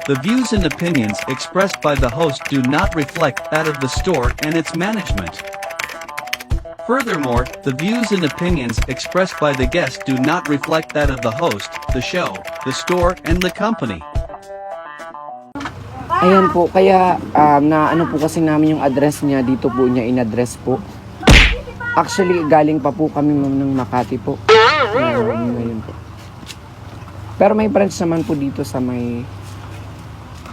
The views and opinions expressed by the host do not reflect that of the store and its management. Furthermore, the views and opinions expressed by the guest do not reflect that of the host, the show, the store, and the company. Ayan po, kaya na ano po kasi namin yung address niya, dito po niya in-address po. Actually, galing pa po kami ng Makati po. Ngayon po. Pero may branch naman po dito sa may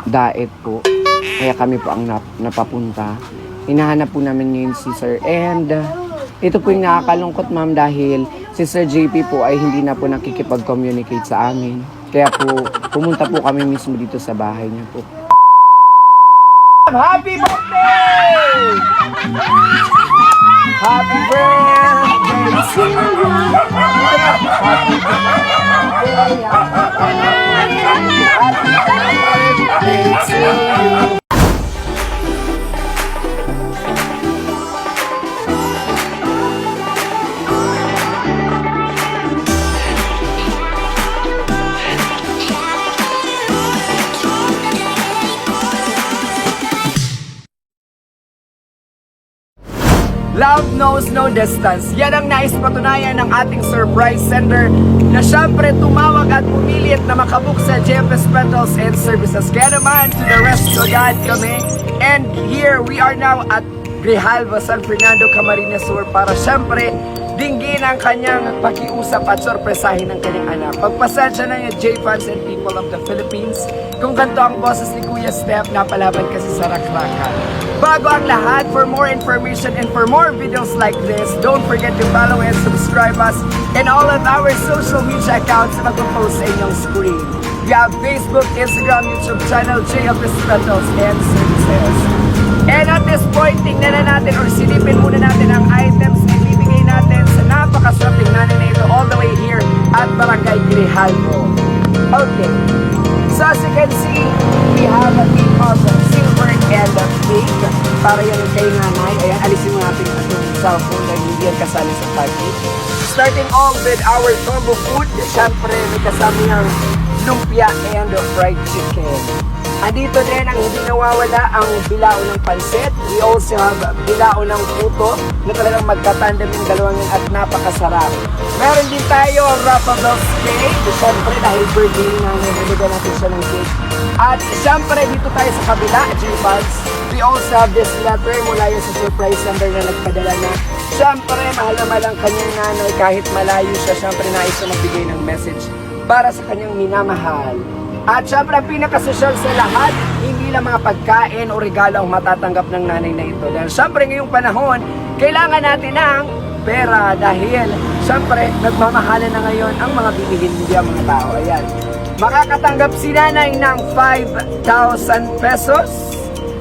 Daet po. Kaya kami po ang napapunta. Hinahanap po namin ngayon si Sir. And ito po yung nakakalungkot, ma'am, dahil si Sir JP po ay hindi na po nakikipag-communicate sa amin. Kaya po, pumunta po kami mismo dito sa bahay niya po. Happy birthday! Happy birthday to you! Happy birthday to you! Love knows no distance. Yan ang nais patunayan ng ating surprise sender na syempre tumawag at pumilit na makabook sa JFS Rentals and Services. Kaya naman, to the rest of God kami. And here we are now at Grijalva, San Fernando, Camarines Sur para syempre dinggin ang kanyang pakiusap at sorpresahin ng kanyang anak. Pagpasensya na yung J-fans and people of the Philippines, kung ganito ang boses ni Kuya Steph, napalaban kasi sa rakrakan. Bago ang lahat, for more information and for more videos like this, don't forget to follow and subscribe us in all of our social media accounts na mag-post sa inyong screen. We have Facebook, Instagram, YouTube channel, JFS Rentals and Services. And at this point, tingnan na natin or silipin muna natin ang items na ibibigay natin sa napakaswaping nanay na ito all the way here at Barangay Grijalva. Okay. So as you can see, we have a bit of silver and cake para yan kay nanay. Ayan, alisin mo natin itong cellphone na hindi yan kasali sa package. Starting off with our combo food, syempre may kasama yung lumpia and fried chicken. Andito din ang hindi nawawala ang bilao ng pansit. We also have bilao ng puto na talagang magkatandem yung dalawang yun at napakasarap. Meron din tayo Raffles cake. Siyempre dahil birthday na nilagyan natin siya ng cake. At siyempre dito tayo sa kabila, J-Buds. We also have this letter mula yung sa surprise sender na nagpadala na. Siyempre mahal na mahal ang kanyang nanay kahit malayo siya. Siyempre nais siya magbigay ng message para sa kanyang minamahal. At syempre, ang pinakasosyal sa lahat, hindi lang mga pagkain o regalo ang matatanggap ng nanay na ito. Dahil syempre, ngayong panahon, kailangan natin ng pera dahil syempre, nagmamahalan na ngayon ang mga bilihin hindi ang mga tao. Ayan. Makakatanggap si nanay ng 5,000 pesos.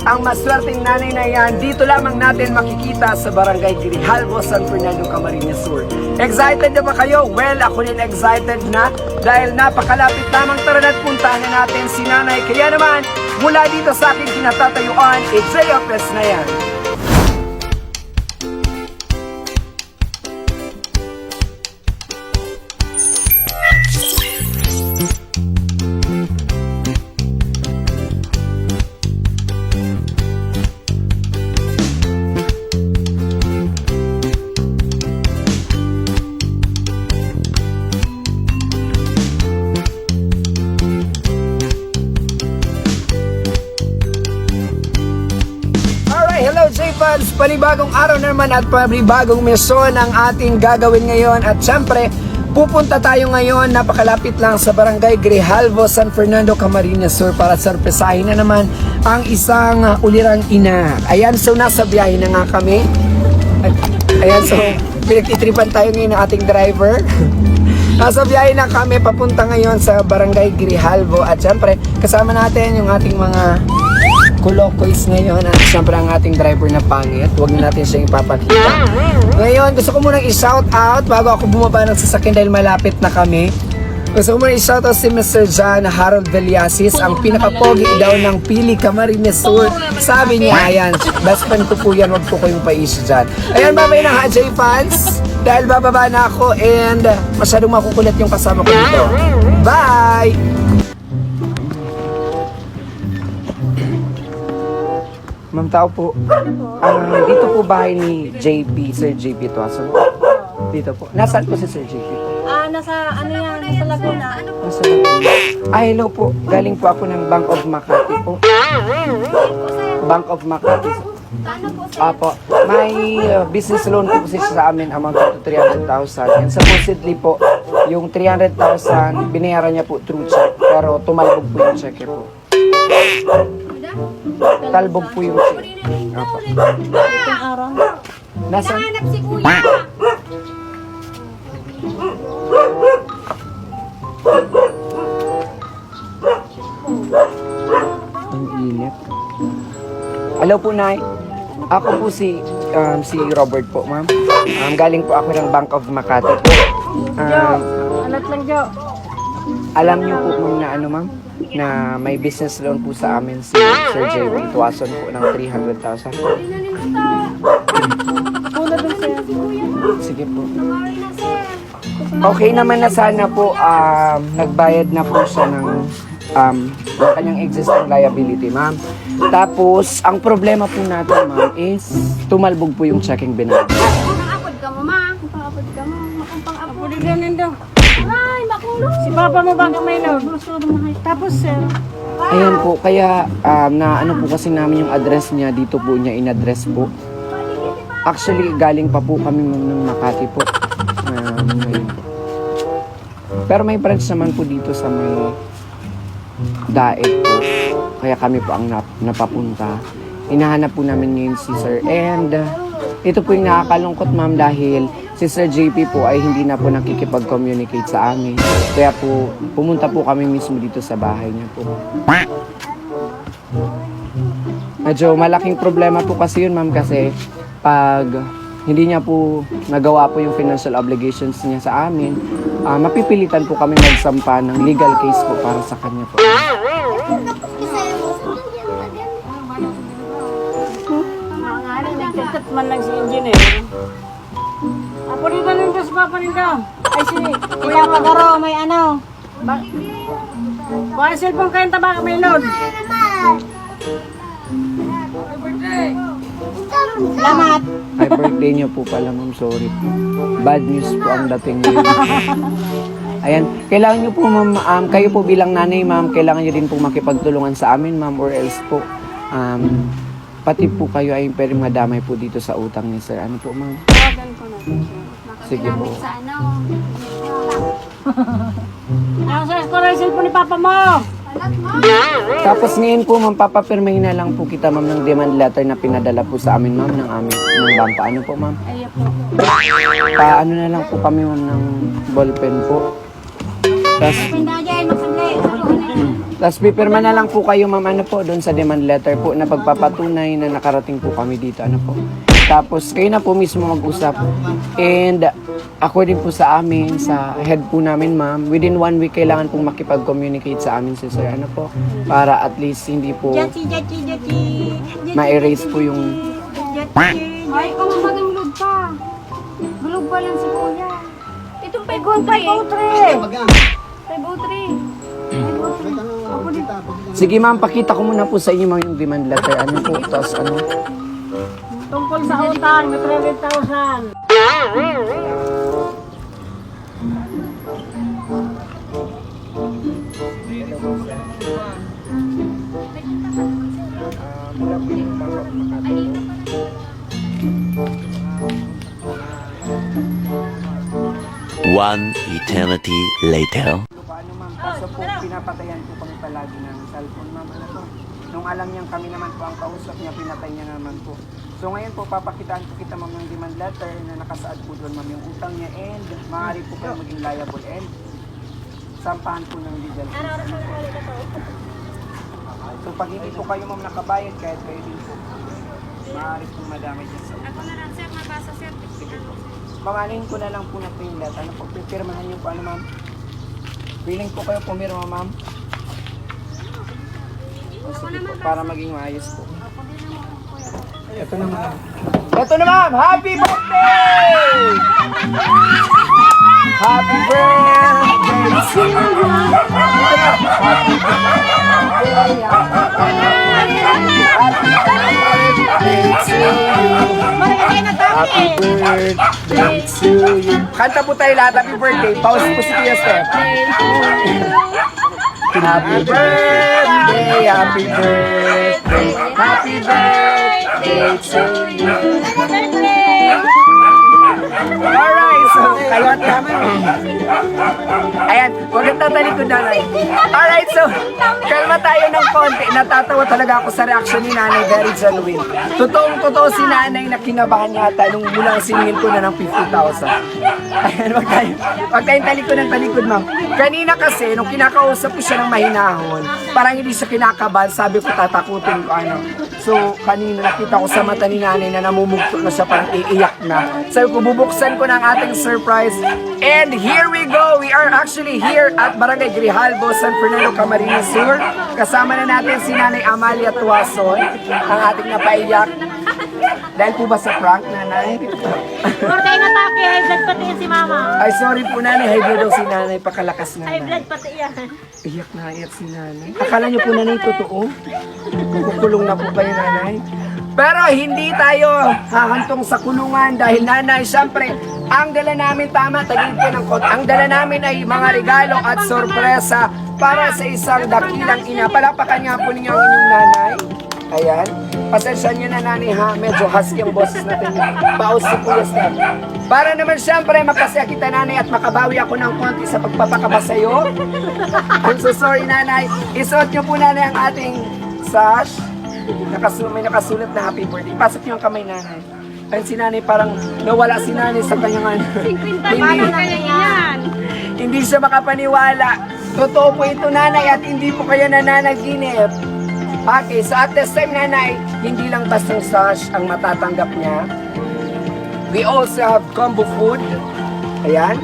Ang maswerteng nanay na yan, dito lamang natin makikita sa Barangay Grijalva, San Fernando, Camarines Sur. Excited na ba kayo? Well, ako din excited na dahil napakalapit lamang. Tara na't puntahan na natin si nanay. Kaya naman, mula dito sa aking kinatatayuan, JFS na yan. Hello J-Fans! Panibagong araw naman at panibagong misyon ang ating gagawin ngayon. At syempre, pupunta tayo ngayon, napakalapit lang sa Barangay Grijalva, San Fernando, Camarines Sur para sorpresahin na naman ang isang ulirang ina. Ayan, so nasa biyahe na nga kami. Ayan, so pinagtitripan tayo ngayon ng ating driver. Nasa biyahe na kami, papunta ngayon sa Barangay Grijalva. At syempre, kasama natin yung ating mga kulokoys ngayon at siyempre ang ating driver na pangit. Huwag na natin siya ipapakita. Ngayon, gusto ko munang i-shout out bago ako bumaba ng sasakyan dahil malapit na kami. Gusto ko munang i-shout out si Mr. John Harold Veliasis, ang pinakapogi daw ng Pili Camarines Sur. Sabi niya, ayan, best friend ko po yan, wag po kayong pa-issue dyan. Ayan, babay na ha, J-Fans. Dahil bababa na ako and masyadong makukulit yung kasama ko dito. Bye! Ma'am, tao po. Dito po bahay ni JP, Sir JP Tuason. Dito po. Nasaan po si Sir JP po? Nasa ano yan, nasa Laguna. Nasa hello po. Galing po ako ng Bank of Makati po. Bank of Makati. Ano po sir? Apo. May business loan po kasi sa amin amount to 300,000. And supposedly po, yung 300,000 binayaran niya po through check. Pero tumalbog po yung check po. Talbog po yung check. Apo. Itong araw. Nasa? Hanap si kuya. Ang init. Hello po, Nay. Ako po si Robert po, ma'am. Galing po ako ng Bank of Makati po. Alat lang, Jo. Alam niyo po ma'am na ano, ma'am, na may business loan po sa amin si Sir Jerry Tuason po ng 300,000 po. Una dun sir. Sige po. Okay naman na sana po, nagbayad na po siya ng kanyang existing liability, ma'am. Tapos, ang problema po natin, ma'am, is tumalbog po yung checking binayad. Pang-apod ka mo, ma. Pang-apod ka mo. Pang-apod ka nindo. Ay, makulong. Si papa mo ba may load? Tapos sir. Ayan po, kaya na ano po kasi namin yung address niya, dito po niya in-address po. Actually, galing pa po kami ma'am ng Makati po. Ngayon. Pero may branch naman po dito sa may Daet po. Kaya kami po ang napapunta. Hinahanap po namin ngayon si Sir. And ito po yung nakakalungkot ma'am dahil si Sir JP po ay hindi na po nakikipag-communicate sa amin. Kaya po pumunta po kami mismo dito sa bahay niya po. Medyo malaking problema po kasi yun ma'am kasi pag hindi niya po nagawa po yung financial obligations niya sa amin, mapipilitan po kami magsampa ng legal case po para sa kanya po. Nagtatat man lang si engineer. Apo dito nito sa papa nito. Ay si Pagaro, may ano. Baka cellphone kayong tabaka may load. Salamat. Ay, birthday niyo po pala, ma'am. Sorry po. Bad news po ang dating ngayon. Ayan. Kailangan niyo po, ma'am, kayo po bilang nanay, ma'am, kailangan niyo din po makipagtulungan sa amin, ma'am, or else po, pati po kayo ay pwedeng madamay po dito sa utang ni sir. Ano po, ma'am? Tawagan ko na. Sige po. Sa ano? Ang sa school cellphone ni papa mo. Tapos ngayon po, ma'am, papapirmahin na lang po kita, ma'am, ng demand letter na pinadala po sa amin, ma'am, ng bangka. Ano po, ma'am? Ayun po. Paano na lang po kami, ma'am, ng ballpen po. Tapos, Pinda dyan, magsagli. Tapos pipirma na lang po kayo ma'am ano po doon sa demand letter po na pagpapatunay na nakarating po kami dito ano po. Tapos kayo na po mismo mag-usap. And according po sa amin, sa head po namin ma'am, within 1 week kailangan pong makipag-communicate sa amin si sir ano po. Para at least hindi po Jachi. ma-erase po yung... Ay, kamagang load pa. Gulog pa lang si kuya. Itong 503. 503. Sige ma'am, pakita ko muna po sa inyo ma'am yung demand letter. Ano po, tapos ano. Tungkol sa utang na 300,000. One eternity later. Paano ma'am? Kaso po, pinapatayan po kami palagi ng cellphone ma'am. Ano po? Nung alam niyang kami naman po ang kausap niya, pinatay niya naman po. So ngayon po, papakitaan po kita ma'am ng demand letter na nakasaad po doon ma'am yung utang niya and maaari po kayo maging liable and sampahan po ng legal case. So pag hindi po kayo ma'am nakabayad, kahit kayo din po, maaari pong madamay dyan sa utang. Ako na lang sir, mabasa sir. Mamanin ko na lang po na pinlet. Ano po, pipirmahan niyo po ano ma'am? Willing po kayo pumirma ma'am? O, sige po, para maging maayos po. Ito na ma'am. Ito na ma'am! Happy birthday! Happy birthday! Happy birthday! Happy birthday! Marami na Happy birthday to you. Kanta po tayo lahat. Happy birthday. Pause po si Kuya Steph. Happy birthday, happy birthday, happy birthday to you. Alright, so kayo at naman. Ayan, huwag ang tatalikod na lang. Alright, so kalma tayo ng konti. Natatawa talaga ako sa reaction ni nanay, very genuine. Totoong-totoo si nanay na kinabahan yata nung mulang siningin ko na ng 50,000. Ayan, wag tayong talikod, ma'am. Kanina kasi, nung kinakausap ko siya ng mahinahon, parang hindi siya kinakabahan, sabi ko tatakutin ko ano. So, kanina nakita ko sa mata ni nanay na namumugto na siya, parang iiyak na. Sabi ko, bubuksan ko ng ating surprise. And here we go! We are actually here at Barangay Grijalbo, San Fernando, Camarines Sur. Kasama na natin si Nanay Amalia Tuason, ang ating napaiyak. Dahil po ba sa prank, nanay? Birthday na take, high blood pati yan si mama. Ay, sorry po nanay, high blood daw si nanay, pakalakas High blood nanay. pati yan. Iyak na iyak si nanay. Akala niyo po nanay, totoo? Kukulong na po kayo nanay. Pero hindi tayo hahantong sa kulungan dahil nanay, syempre, ang dala namin, tama, tagin ko ng kot. Ang dala namin ay mga regalo at sorpresa para sa isang dakilang ina. Palapakan nga po ninyo ang inyong nanay. Ayan. Pasensya nyo na nanay ha, medyo husky ang boses natin. Paus si Kuya Steph. Para naman syempre mapasaya kita nanay at makabawi ako ng konti sa pagpapakaba sa'yo. I'm so sorry nanay. Isuot nyo po nanay ang ating sash. May nakasulat na happy birthday. Pasok nyo ang kamay nanay. Ayun si nanay parang nawala si nanay sa kanyang ano. Paano na yan? Hindi siya makapaniwala. Totoo po ito nanay at hindi po kayo nananaginip. Okay, so at this time nanay, hindi lang bastang sash ang matatanggap niya. We also have combo food. Ayan,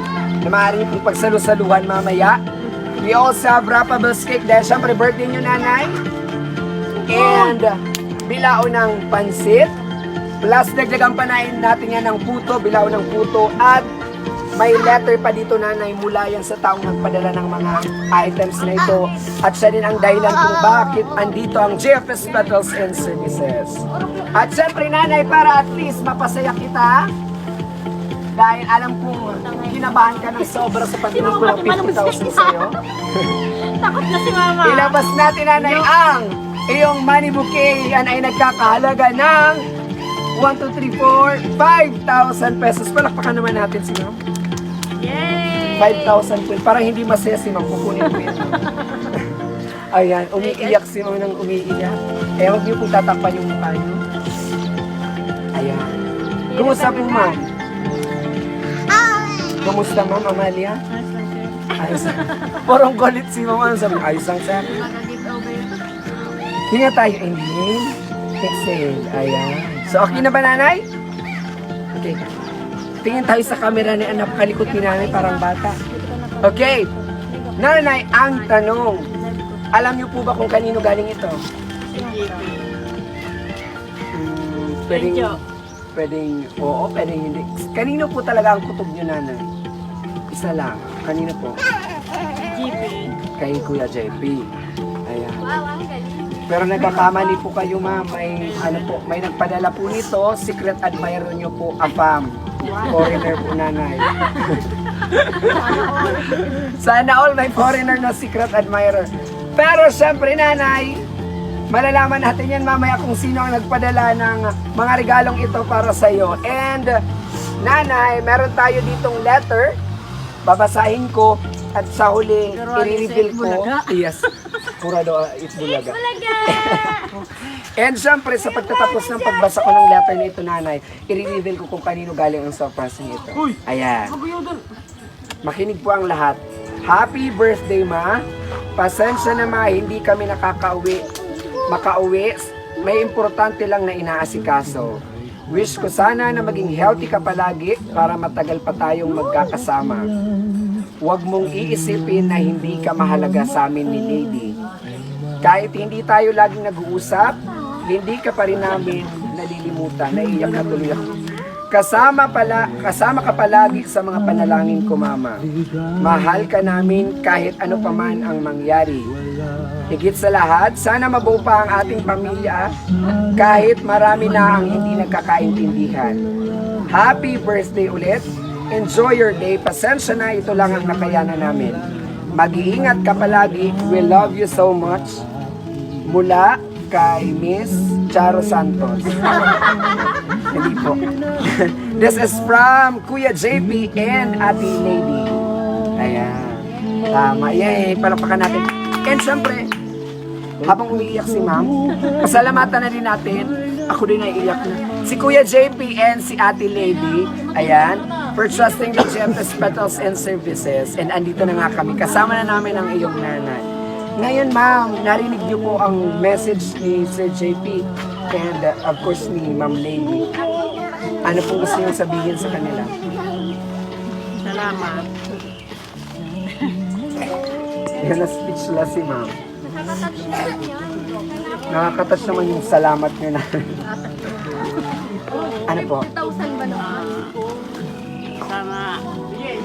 na maaari niyo pong pagsalusaluhan mamaya. We also have wrappables cake dahil syempre birthday niyo nanay. And bilao ng pansit. Plus dagdagan pa natin yan ng puto, bilao ng puto. At may letter pa dito nanay mula yan sa taong nagpadala ng mga items na ito. At siya din ang dahilan kung bakit andito ang JFS Petals and Services. At syempre nanay, para at least mapasaya kita, dahil alam kong kinabahan ka ng sobra sa pagdinig ko ng 50,000 sa'yo. Takot na si mama. Ilabas natin nanay ang iyong money bouquet. Yan ay nagkakahalaga ng 1, 2, 3, 4, 5,000 pesos. Palakpakan naman natin si ma'am. Yay! 5,000 po. Para hindi masaya si ma'am, kukunin ko yan. Ayan, umiiyak si ma'am ng umiiyak. Eh, huwag niyo pong tatakpan yung mukha niyo. Ayan. Kumusta po ma'am? Kumusta ma'am, Amalia? Ayos. Porong galit si ma'am. Ano sabi? Ayos lang sir. Hinga tayo. Inhale. Exhale. Ayan. So, okay na ba nanay? Okay. Tingin tayo sa camera ni anak, kalikot ni nanay, parang bata. Okay. Nanay, ang tanong. Alam niyo po ba kung kanino galing ito? Pwedeng, oo, pwedeng hindi. Kanino po talaga ang kutob niyo nanay? Isa lang. Kanino po? JP. Kay Kuya JP. Ayan. Wow, ang galing. Pero nagkakamali po kayo ma'am, may nagpadala po nito, secret admirer nyo po, Apam. Foreigner po nanay. Sana all may foreigner na secret admirer. Pero syempre nanay, malalaman natin yan mamaya kung sino ang nagpadala ng mga regalong ito para sa iyo. And nanay, meron tayo ditong letter. Babasahin ko at sa huli i-reveal ko. Yes. Purado Itbulaga. And syempre sa pagtatapos ng pagbasa ko ng letter na ito nanay, i-reveal ko kung kanino galing ang surprise nito. Ayan. Makinig po ang lahat. Happy birthday ma. Pasensya na ma, hindi kami makauwi. May importante lang na inaasikaso. Wish ko sana na maging healthy ka palagi para matagal pa tayong magkakasama. Huwag mong iisipin na hindi ka mahalaga sa amin ni Lady. Kahit hindi tayo laging nag-uusap, hindi ka pa rin namin nalilimutan. Naiiyak na tuloy ako. Kasama ka palagi sa mga panalangin ko, Mama. Mahal ka namin kahit ano pa man ang mangyari. Higit sa lahat, sana mabuo pa ang ating pamilya kahit marami na ang hindi nagkakaintindihan. Happy birthday ulit! Enjoy your day. Pasensya na, ito lang ang nakayanan namin. Mag-iingat ka palagi. We love you so much. Mula kay Miss Charo Santos. Hindi po. This is from Kuya JP and Ate Lady. Ayan. Tama. Yay! Palakpakan natin. And syempre, habang umiiyak si ma'am, pasalamatan na din natin. Ako din naiiyak na. Si Kuya JP and si Ate Lady, ayan, for trusting the GMS Petals and Services. And andito na nga kami. Kasama na namin ang iyong nanay. Ngayon ma'am, narinig niyo po ang message ni Sir JP and of course ni Ma'am Lady. Ano po gusto niyo sabihin sa kanila? Salamat. Yan na speechless si ma'am. Nakakatouch naman yung salamat niyo na. Ano po? 1,000 ba naman? Sana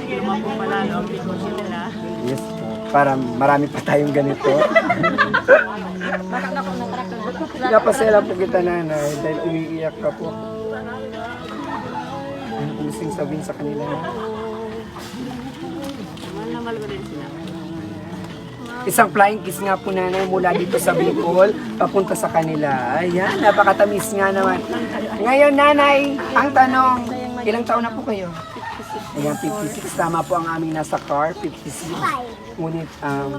lumako palalo ang negosyo nila. Yes po. Para marami pa tayong ganito. Napasela po kita nanay dahil umiiyak ka po. Ano po gusto sabihin sa kanila? Mahal na mahal ko din sila. Isang flying kiss nga po nanay mula dito sa Bicol papunta sa kanila. Ayan, napakatamis nga naman. Ngayon nanay, ang tanong, ilang taon na po kayo? Ayan, 56. Tama po ang aming nasa car, 56. Ngunit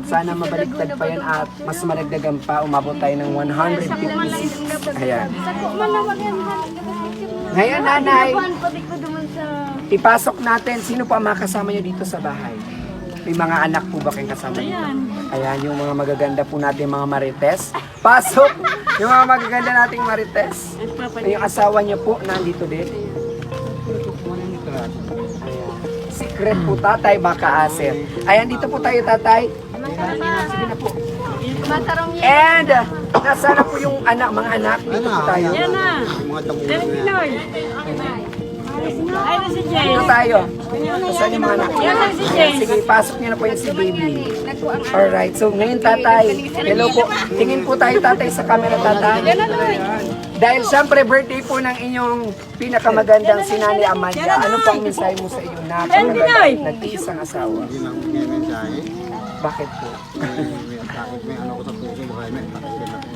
sana mabaliktad pa yan at mas malagdagan pa, umabot tayo ng 156. Ayan. Ngayon nanay, ipasok natin, sino po ang makasama nyo dito sa bahay? May mga anak po ba kayong kasama dito? Ayan, yung mga magaganda po natin, mga marites. Pasok! Yung mga magaganda nating marites. Yung asawa niya po, nandito din. Ayan. Secret po tatay, baka asin. Ayan, dito po tayo tatay. Sige na po. And, nasa na po yung anak, mga anak. Dito po tayo. Yan na. Yan Pinoy. Ay, na si Jay. Dito tayo. Saan yung mga anak? Yan na si Jay. Sige, pasok niyo na po yung si baby. Alright, so ngayon tatay. Hello po. Tingin po tayo tatay sa camera tatay. Dahil syempre birthday po ng inyong pinakamagandang si Nanay Amanda. Ano pang mensahe mo sa iyo na nag-iisang asawa? Hindi lang may mensahe. Bakit po? Bakit may ano ko sa puso mo kayo, may takot din ako.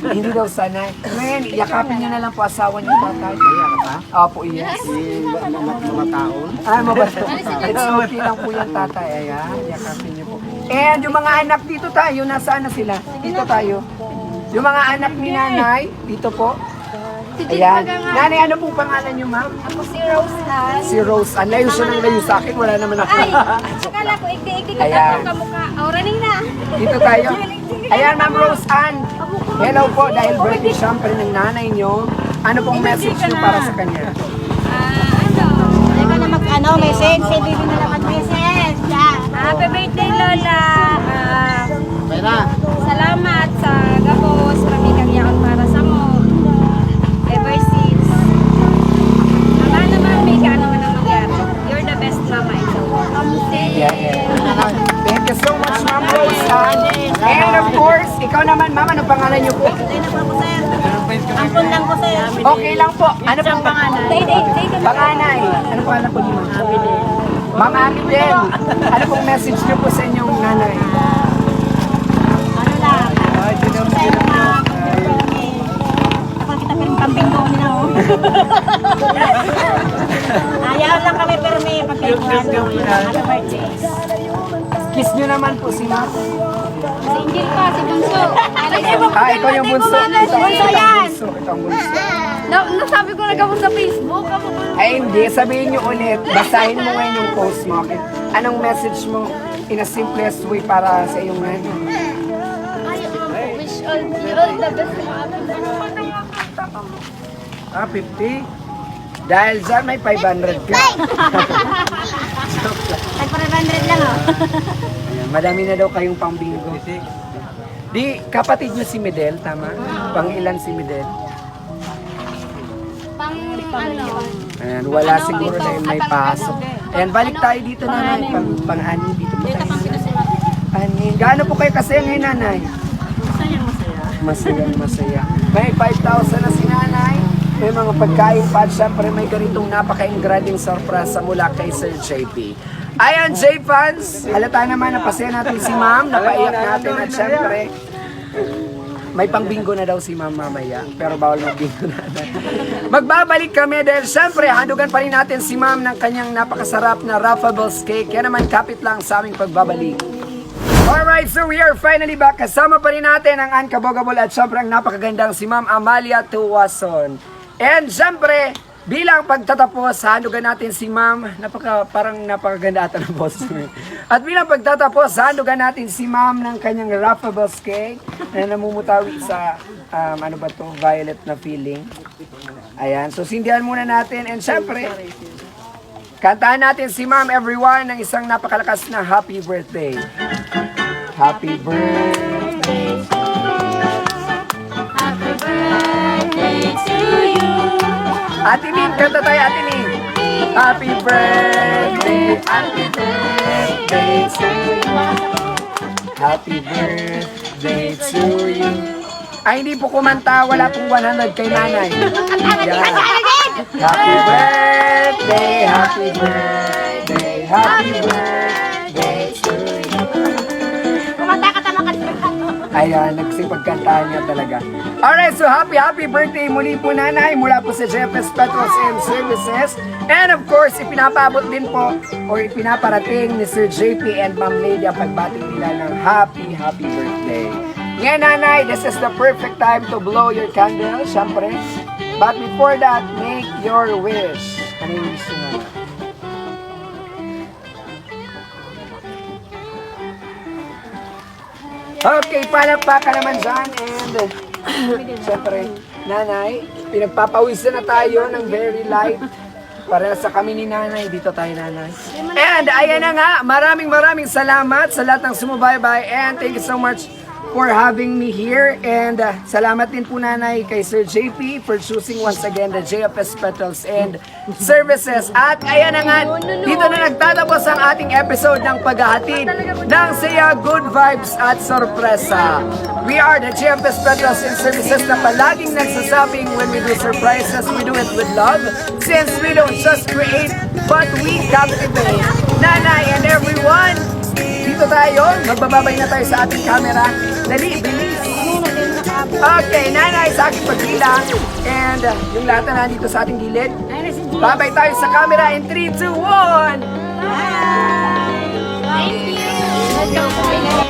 Hindi daw sanay. Ngayon, yakapin niyo na lang po asawa niyo tatay. Kaya ka pa? Opo, yes. Mga taon. Ay, mabato. It's okay lang po yan tatay. Ayan, yakapin niyo po. And yung mga anak dito tayo, nasaan na sila? Dito tayo. Yung mga anak ni nanay, dito po. Ayan. Nanay, ano pong pangalan niyo, ma'am? Ako si Rose Han. Si Rose. Ang layo siya ng layo sa akin. Wala naman ako. Ay, akala ko igdi-igdi ka Ayan. tapos kamukha. Raning na. Dito tayo. Ayan, Ma'am Rose Ann. Hello po, dahil birthday syempre ng nanay niyo. Ano pong message niyo para sa kanya? Ayaw ka na mag-ano, message. Si Bibi na lang mag-message. Happy birthday, Lola. Salamat sa gabos. Kami kagyaon para sa mo. Ever since. Ama naman, may ka naman ang magyari. You're the best mama in the world. Yeah, yeah. Thank you so much, Ma'am Rose Ann. And of course, ikaw naman, Ma'am, ano pangalan niyo po? Ampun lang ko sa'yo. Okay lang po. Ano pong pangalan? Panganay. Ano pangalan po niyo, Ma'am? Ma'am Ami din. Ano pong message niyo po sa inyong nanay? Ano lang? Ay, tinong Kapag kita pero kambing ko nila oh. Ayaw lang kami pero may pagkaikuhan. Ano birthday? Kiss niyo naman po si Ma'am. Si Angel pa, si Bunso. Ikaw yung bunso. Bunso yan. Ito ang bunso. Nasabi ko na gawin sa Facebook. Ay hindi, sabihin niyo ulit. Basahin mo ngayon yung post mo. Okay? Anong message mo in a simplest way para sa iyong nanay? Wish all the best. 50? Dahil dyan may 500 ka. Ay, 500 lang oh. Ayan, madami na daw kayong pang bingo. Di, kapatid niyo si Medel, tama? Pang ilan si Medel? Pang ano? Ayan, wala siguro dahil may pasok. Ayan, balik tayo dito na pang-ani dito po tayo. Ayan. Gaano po kayo kasi ngayon, nanay? Masayang masaya. May 5,000 na si nanay. May mga pagkain pa at syempre may ganitong napaka-ingrading sorpresa mula kay Sir JP. Ayan, J-fans! Halata naman, napasaya natin si ma'am, napaiyak natin at syempre may pang-bingo na daw si ma'am mamaya, pero bawal mag-bingo natin. Magbabalik kami dahil syempre handugan pa rin natin si ma'am ng kanyang napakasarap na Raffables cake. Kaya naman kapit lang sa aming pagbabalik. Alright, so we are finally back. Kasama pa rin natin ang Unkabogable at sobrang napakagandang si Ma'am Amalia Tuwason. And syempre, bilang pagtatapos, handugan natin si Ma'am, parang napakaganda ata ng boses mo. At bilang pagtatapos, handugan natin si Ma'am ng kanyang Raffables cake na namumutawi sa, violet na feeling. Ayan, so sindihan muna natin. And syempre, kantahan natin si Ma'am everyone ng isang napakalakas na happy birthday. Happy birthday. Happy birthday to you. Ate Min, kanta tayo, Ate Min. Happy birthday to you. Happy birthday to you. Ay, hindi po kumanta, wala pong 100 kay nanay. Yeah. Happy birthday, happy birthday, happy birthday to you. Ayan, nagsipagkantahan niya talaga. Alright, so happy birthday muli po nanay mula po sa JFS Petals and Services. And of course, ipinapabot din po or ipinaparating ni Sir JP and Ma'am Lady ang pagbati nila ng happy birthday. Ngayon nanay, this is the perfect time to blow your candle, syempre. But before that, make your wish. Ano yung wish nyo na? Okay, palakpakan naman dyan. And syempre, nanay, pinagpapawisan na tayo ng very light. Para sa kami ni nanay, dito tayo nanay. And ayan na nga, maraming salamat sa lahat ng sumubaybay. And thank you so much for having me here. And salamat din po nanay kay Sir JP for choosing once again the JFS Petals and Services. At ayan na nga, dito na nagtatapos ang ating episode ng paghahatid ng saya, good vibes at sorpresa. We are the JFS Petals and Services na palaging nagsasabing when we do surprises, we do it with love. Since we don't just create, but we captivate. Nanay and everyone, dito tayo, magbababay na tayo sa ating camera. Dali, bilis. Okay, nanay sa aking pagbilang. And yung lahat na nandito sa ating gilid. Babay tayo sa camera in 3, 2, 1. Bye! Thank you!